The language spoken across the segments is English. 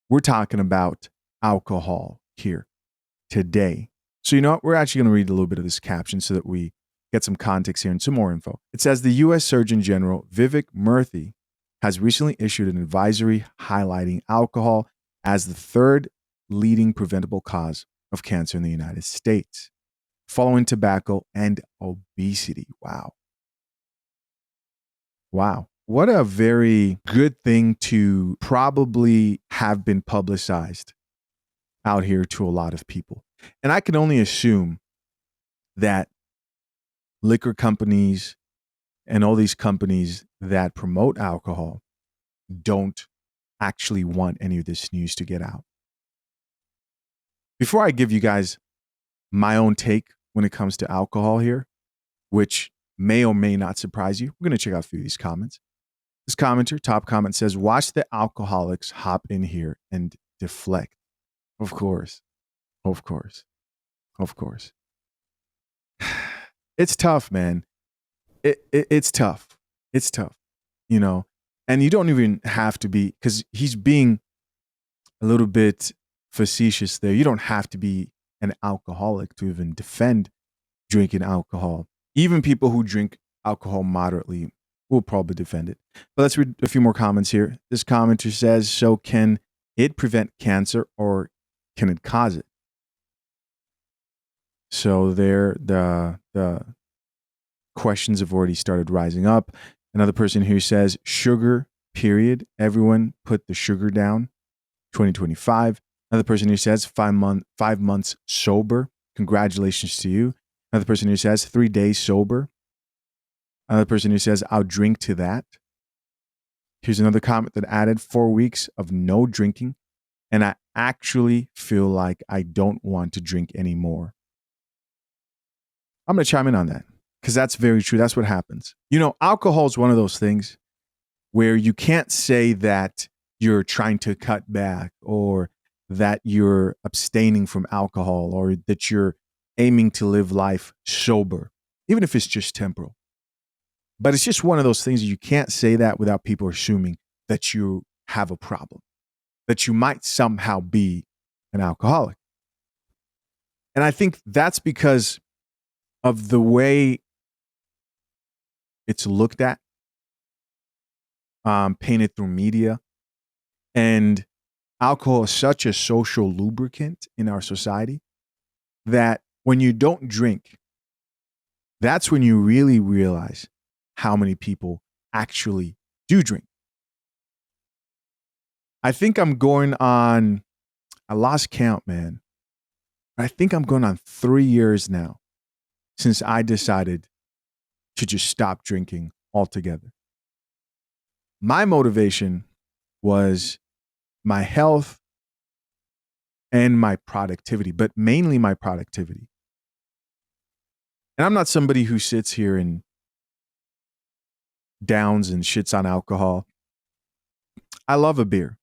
We're talking about alcohol here today. So, you know what? We're actually going to read a little bit of this caption so that we get some context here and some more info. It says the U.S. Surgeon General Vivek Murthy has recently issued an advisory highlighting alcohol as the third leading preventable cause of cancer in the United States, following tobacco and obesity. Wow. Wow. What a very good thing to probably have been publicized out here to a lot of people. And I can only assume that liquor companies and all these companies that promote alcohol don't actually want any of this news to get out. Before I give you guys my own take when it comes to alcohol here, which may or may not surprise you, we're going to check out a few of these comments. This commenter, top comment, says, watch the alcoholics hop in here and deflect. Of course. Of course. Of course. It's tough, man. It's tough. It's tough, you know, and you don't even have to be, because he's being a little bit facetious there. You don't have to be an alcoholic to even defend drinking alcohol. Even people who drink alcohol moderately will probably defend it. But let's read a few more comments here. This commenter says, so can it prevent cancer or can it cause it? So there, the questions have already started rising up. Another person who says, sugar, period. Everyone put the sugar down. 2025. Another person who says, 5 months sober. Congratulations to you. Another person who says, 3 days sober. Another person who says, I'll drink to that. Here's another comment that added 4 weeks of no drinking. And I actually feel like I don't want to drink anymore. I'm going to chime in on that because that's very true. That's what happens. You know, alcohol is one of those things where you can't say that you're trying to cut back or that you're abstaining from alcohol or that you're aiming to live life sober, even if it's just temporal. But it's just one of those things that you can't say that without people assuming that you have a problem, that you might somehow be an alcoholic. And I think that's because of the way it's looked at, painted through media. And alcohol is such a social lubricant in our society that when you don't drink, that's when you really realize how many people actually do drink. I think I'm going on, I lost count, man. I think I'm going on 3 years now since I decided to just stop drinking altogether. My motivation was my health and my productivity, but mainly my productivity. And I'm not somebody who sits here and downs and shits on alcohol. I love a beer.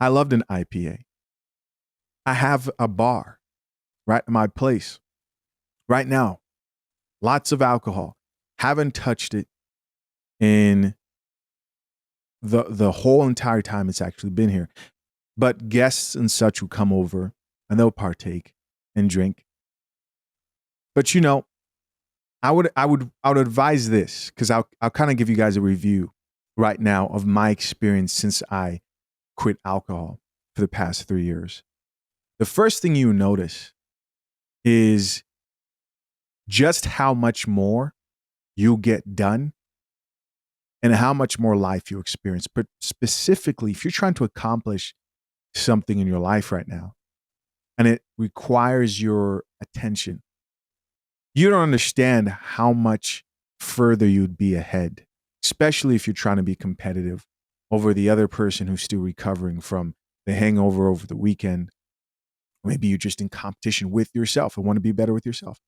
I loved an IPA. I have a bar right at my place right now. Lots of alcohol. Haven't touched it in the whole entire time it's actually been here. But guests and such will come over and they'll partake and drink. But you know, I would advise this because I'll kind of give you guys a review right now of my experience since I quit alcohol for the past 3 years. The first thing you notice is just how much more you get done and how much more life you experience. But specifically, if you're trying to accomplish something in your life right now and it requires your attention, you don't understand how much further you'd be ahead, especially if you're trying to be competitive over the other person who's still recovering from the hangover over the weekend. Maybe you're just in competition with yourself and want to be better with yourself.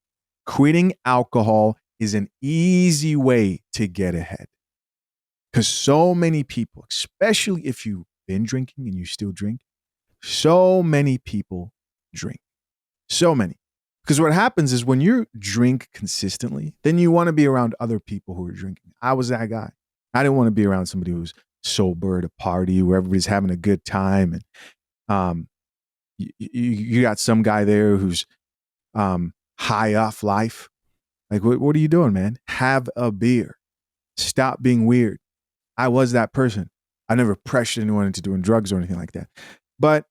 Quitting alcohol is an easy way to get ahead. Because so many people, especially if you've been drinking and you still drink, so many people drink. So many. Because what happens is when you drink consistently, then you want to be around other people who are drinking. I was that guy. I didn't want to be around somebody who's sober at a party where everybody's having a good time and Um, you got some guy there who's high off life. Like, what are you doing, man? Have a beer. Stop being weird. I was that person. I never pressured anyone into doing drugs or anything like that. But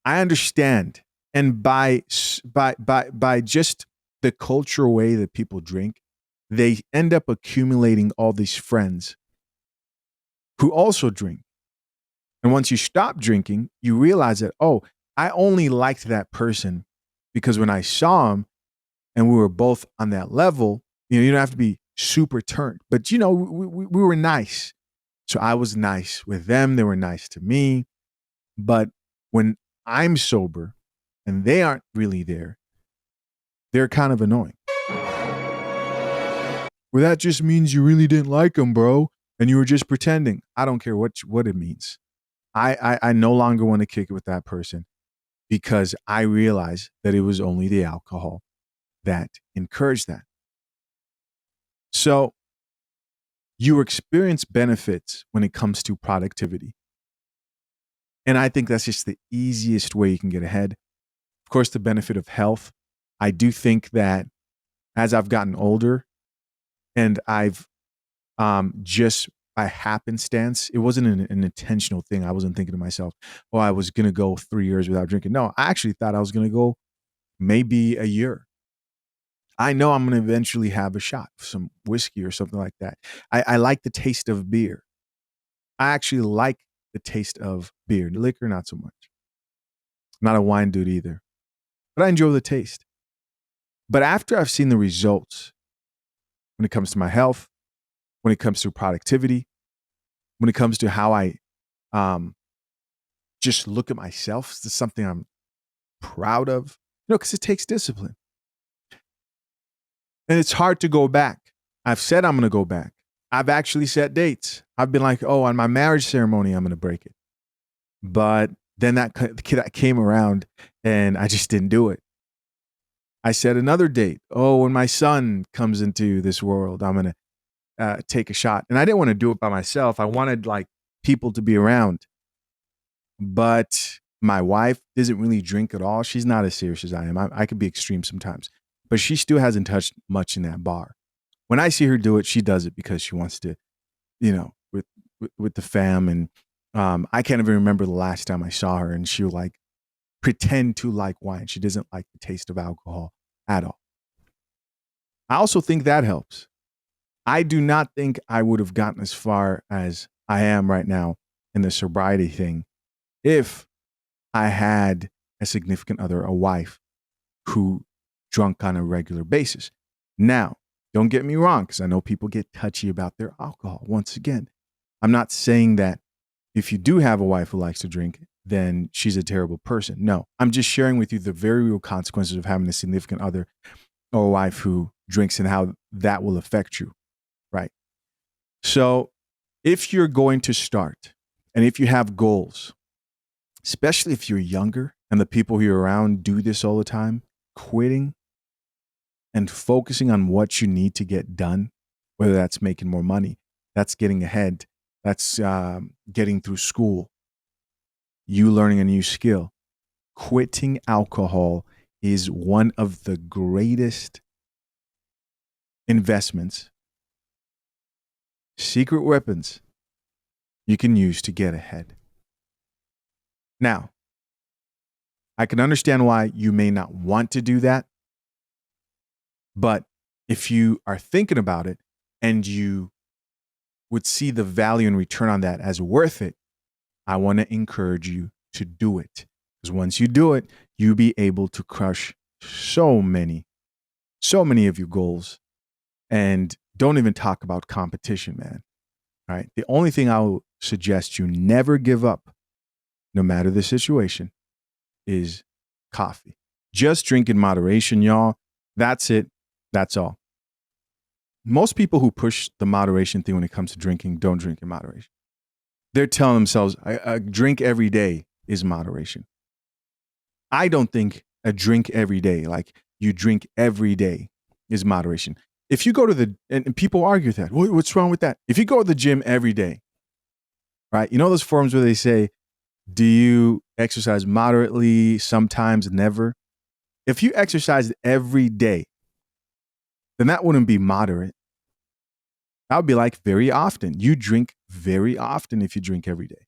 I understand. And by just the cultural way that people drink, they end up accumulating all these friends who also drink. And once you stop drinking, you realize that, oh, I only liked that person because when I saw him and we were both on that level, you don't have to be super turned. But, we were nice. So I was nice with them. They were nice to me. But when I'm sober and they aren't really there, they're kind of annoying. Well, that just means you really didn't like them, bro. And you were just pretending. I don't care what it means. I no longer want to kick it with that person because I realized that it was only the alcohol that encouraged that. So you experience benefits when it comes to productivity. And I think that's just the easiest way you can get ahead. Of course, the benefit of health. I do think that as I've gotten older and I've just by happenstance, it wasn't an intentional thing. I wasn't thinking to myself, oh, I was going to go 3 years without drinking. No, I actually thought I was going to go maybe a year. I know I'm going to eventually have a shot, some whiskey or something like that. I like the taste of beer. I actually like the taste of beer. Liquor, not so much. Not a wine dude either. But I enjoy the taste. But after I've seen the results, when it comes to my health, when it comes to productivity, when it comes to how I just look at myself, it's something I'm proud of, because it takes discipline. And it's hard to go back. I've said I'm going to go back. I've actually set dates. I've been like, oh, on my marriage ceremony, I'm going to break it. But then that came around and I just didn't do it. I set another date. Oh, when my son comes into this world, I'm going to take a shot. And I didn't want to do it by myself. I wanted like people to be around. But my wife doesn't really drink at all. She's not as serious as I am. I could be extreme sometimes. But she still hasn't touched much in that bar. When I see her do it, she does it because she wants to, with the fam. And I can't even remember the last time I saw her. And she'll like pretend to like wine. She doesn't like the taste of alcohol at all. I also think that helps. I do not think I would have gotten as far as I am right now in the sobriety thing if I had a significant other, a wife, who drunk on a regular basis. Now, don't get me wrong, because I know people get touchy about their alcohol. Once again, I'm not saying that if you do have a wife who likes to drink, then she's a terrible person. No, I'm just sharing with you the very real consequences of having a significant other or a wife who drinks and how that will affect you, right? So if you're going to start and if you have goals, especially if you're younger and the people you're around do this all the time, quitting and focusing on what you need to get done, whether that's making more money, that's getting ahead, that's getting through school, you learning a new skill. Quitting alcohol is one of the greatest investments, secret weapons you can use to get ahead. Now, I can understand why you may not want to do that, but if you are thinking about it and you would see the value and return on that as worth it, I want to encourage you to do it. Because once you do it, you'll be able to crush so many of your goals. And don't even talk about competition, man. All right. The only thing I will suggest you never give up, no matter the situation, is coffee. Just drink in moderation, y'all. That's it. That's all. Most people who push the moderation thing when it comes to drinking don't drink in moderation. They're telling themselves a drink every day is moderation. I don't think a drink every day, like you drink every day, is moderation. If you go to and people argue that, what's wrong with that? If you go to the gym every day, right? You know those forums where they say, Do you exercise moderately, sometimes, never? If you exercised every day, then that wouldn't be moderate. That would be like very often. You drink very often if you drink every day.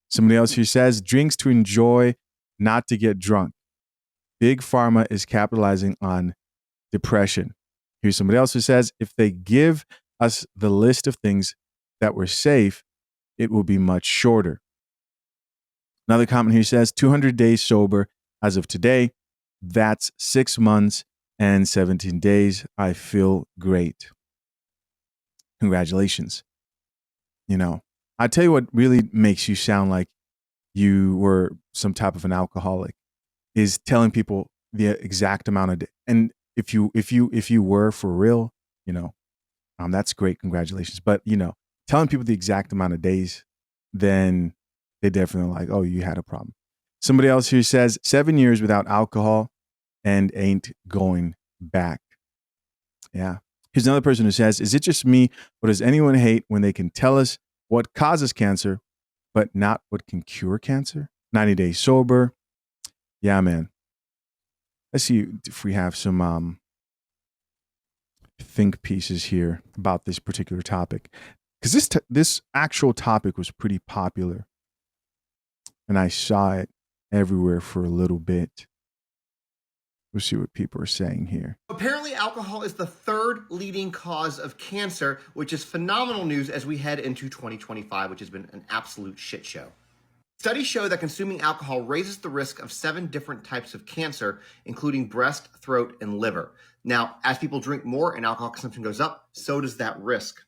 Somebody else here says drinks to enjoy, not to get drunk. Big pharma is capitalizing on depression. Here's somebody else who says if they give us the list of things that were safe, it will be much shorter. Another comment here says 200 days sober as of today. That's 6 months and 17 days. I feel great. Congratulations. You know, I tell you what really makes you sound like you were some type of an alcoholic is telling people the exact amount of and if you were for real, you know, that's great. Congratulations. But telling people the exact amount of days, then they definitely like, oh, you had a problem. Somebody else here says 7 years without alcohol and ain't going back. Yeah. Here's another person who says, is it just me or does anyone hate when they can tell us what causes cancer, but not what can cure cancer? 90 days sober. Yeah, man. Let's see if we have some think pieces here about this particular topic. Because this actual topic was pretty popular. And I saw it everywhere for a little bit. We'll see what people are saying here. Apparently, alcohol is the third leading cause of cancer, which is phenomenal news as we head into 2025, which has been an absolute shit show. Studies show that consuming alcohol raises the risk of 7 different types of cancer, including breast, throat, and liver. Now, as people drink more and alcohol consumption goes up, so does that risk.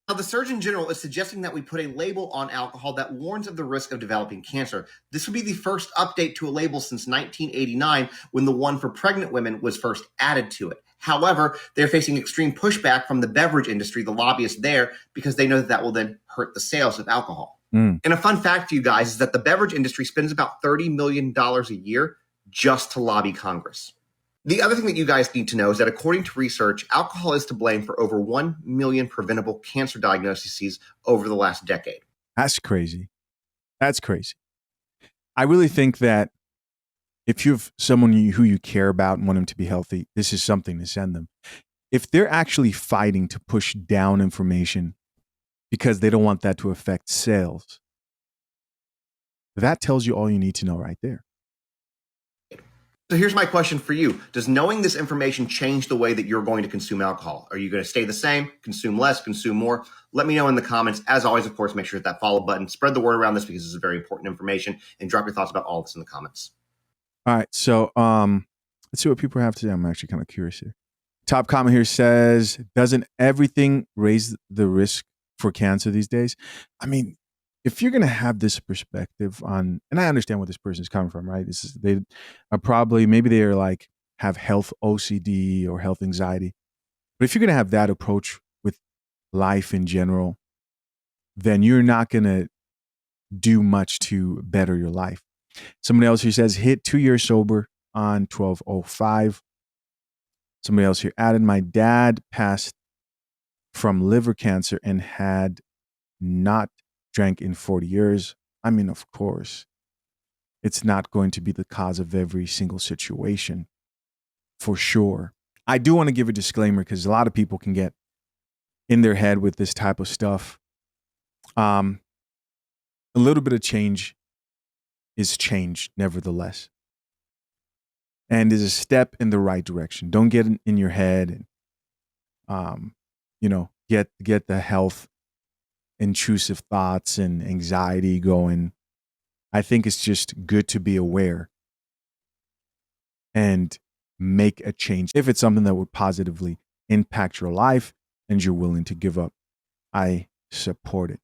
Now, the Surgeon General is suggesting that we put a label on alcohol that warns of the risk of developing cancer. This would be the first update to a label since 1989, when the one for pregnant women was first added to it. However, they're facing extreme pushback from the beverage industry, the lobbyists there, because they know that will then hurt the sales of alcohol. And a fun fact for you guys is that the beverage industry spends about $30 million a year just to lobby Congress. The other thing that you guys need to know is that according to research, alcohol is to blame for over 1 million preventable cancer diagnoses over the last decade. That's crazy. That's crazy. I really think that if you have someone who you care about and want them to be healthy, this is something to send them. If they're actually fighting to push down information because they don't want that to affect sales, that tells you all you need to know right there. So here's my question for you. Does knowing this information change the way that you're going to consume alcohol? Are you going to stay the same, consume less, consume more? Let me know in the comments. As always, of course, make sure to hit that follow button. Spread the word around this because this is very important information, and drop your thoughts about all this in the comments. All right. So let's see what people have to say. I'm actually kind of curious here. Top comment here says, doesn't everything raise the risk for cancer these days? I mean, if you're going to have this perspective on, and I understand where this person is coming from, right? They are probably, maybe they are like, have health OCD or health anxiety. But if you're going to have that approach with life in general, then you're not going to do much to better your life. Somebody else here says, hit 2 years sober on 12/05. Somebody else here added, my dad passed from liver cancer and had not drank in 40 years. I mean, of course, it's not going to be the cause of every single situation, for sure. I do want to give a disclaimer because a lot of people can get in their head with this type of stuff. A little bit of change is change, nevertheless. And is a step in the right direction. Don't get in your head and, get the health intrusive thoughts and anxiety going. I think it's just good to be aware and make a change. If it's something that would positively impact your life and you're willing to give up, I support it.